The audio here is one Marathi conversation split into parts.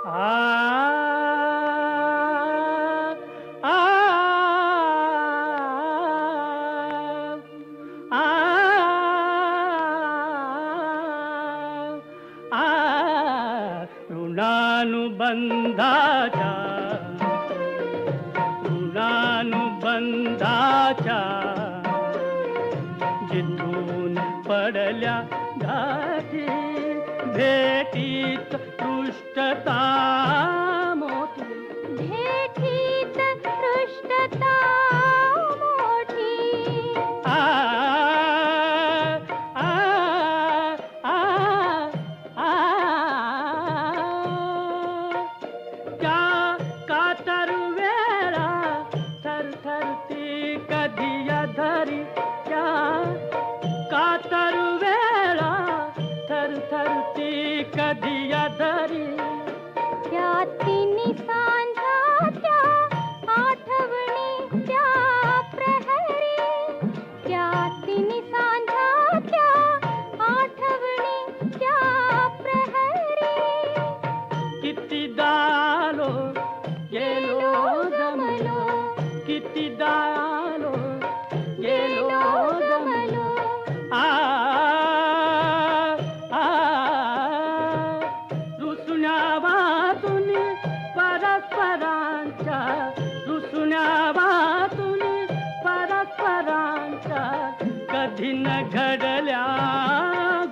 आ आ आ आ ऋणानुबंधाच्या ऋणानुबंधाच्या जिथून पडल्या गाठी भेटीत पृष्ठता मोठी भेटीत पृष्ठता मोठी आ आ आ आ त्या कातरवेळा थरथरती कधी धरी त्या कातरवेळा थरथरती कधी धरी त्या तिन्ही सांजाच्या आठवणी त्या प्रहरी त्या तिन्ही सांजाच्या आठवणी त्या प्रहरी कितीदा आलो गेलो जमलो कितीदा आलो गेलो जमलो आ रुसण्या वातून परस्परांच्या रुसण्या वातून परस्परांच्या कधी न घडल्या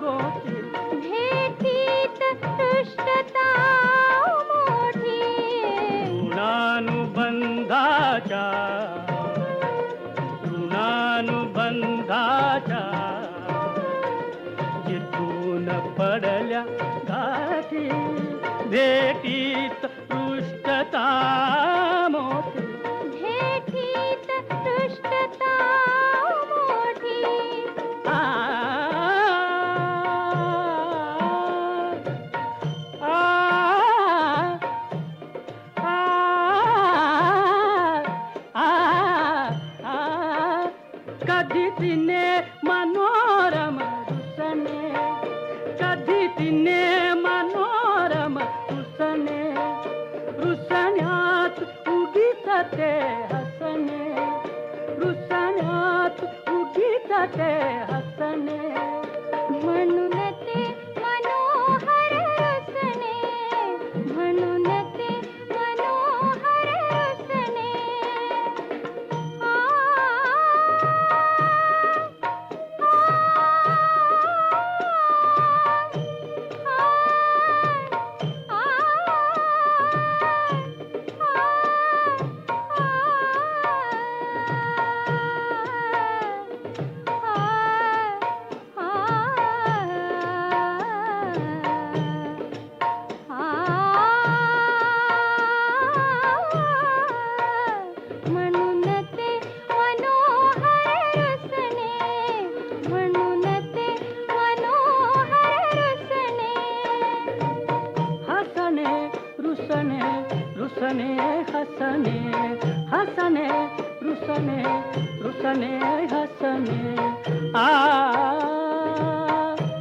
गोष्टी भेटीत पृष्ठता मोठी ऋणानुबंधाच्या ऋणानुबंधाच्या जिथून पडल्या गाठी भेटीत पृष्ठता मोठी भेटीत पृष्ठता मोठी आ आ आ आ कधी तिने मनोरम रुसणे कधी तिने मनोरम रुसणे रुसण्यात उगीच ते हसणे रुसण्यात उगीच ते हसणे म्हणून ते मनोहर रुसणे म्हणून ते मनोहर रुसणे आ म्हणून ते मनोहर रुसणे म्हणून ते मनोहर रुसणे हसणे रुसणे रुसणे हसणे हसणे रुसणे रुसणे हसणे आ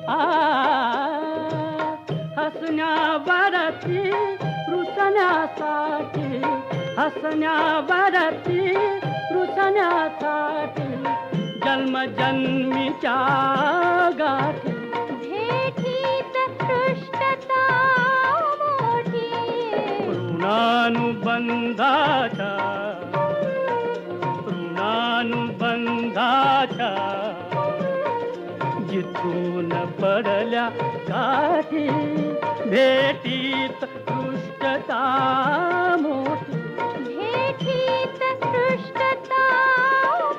आ हसण्यावरती रुसण्यासाठी हसण्यावरती रुसण्यासाठी जन्मजन्मीच्या गाठी भेटीत पृष्ठता मोठी ऋणानुबंधाच्या ऋणानुबंधाच्या जिथून पडल्या गाठी भेटीत पृष्ठता मोठी भेटीत पृष्ठता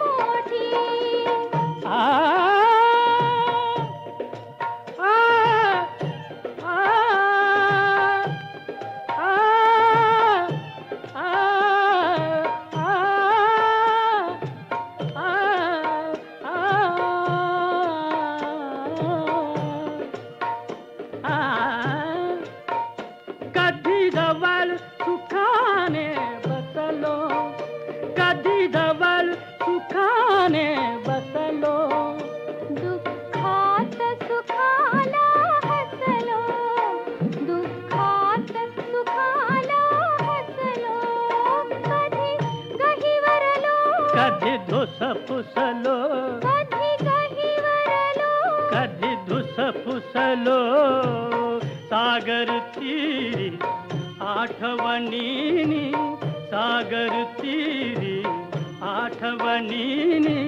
मोठी आ आ आ आ कधी जवळ सुखाने बसलो कधी जवळ सुखाने बसलो दुःखात सुखाला हसलो दुःखात सुखाला फुसलो कधी गहिवरलो कधी धुस फुसलो सागर तीरी आठवणीनी सागर तीरी आठवणीनी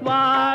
वाट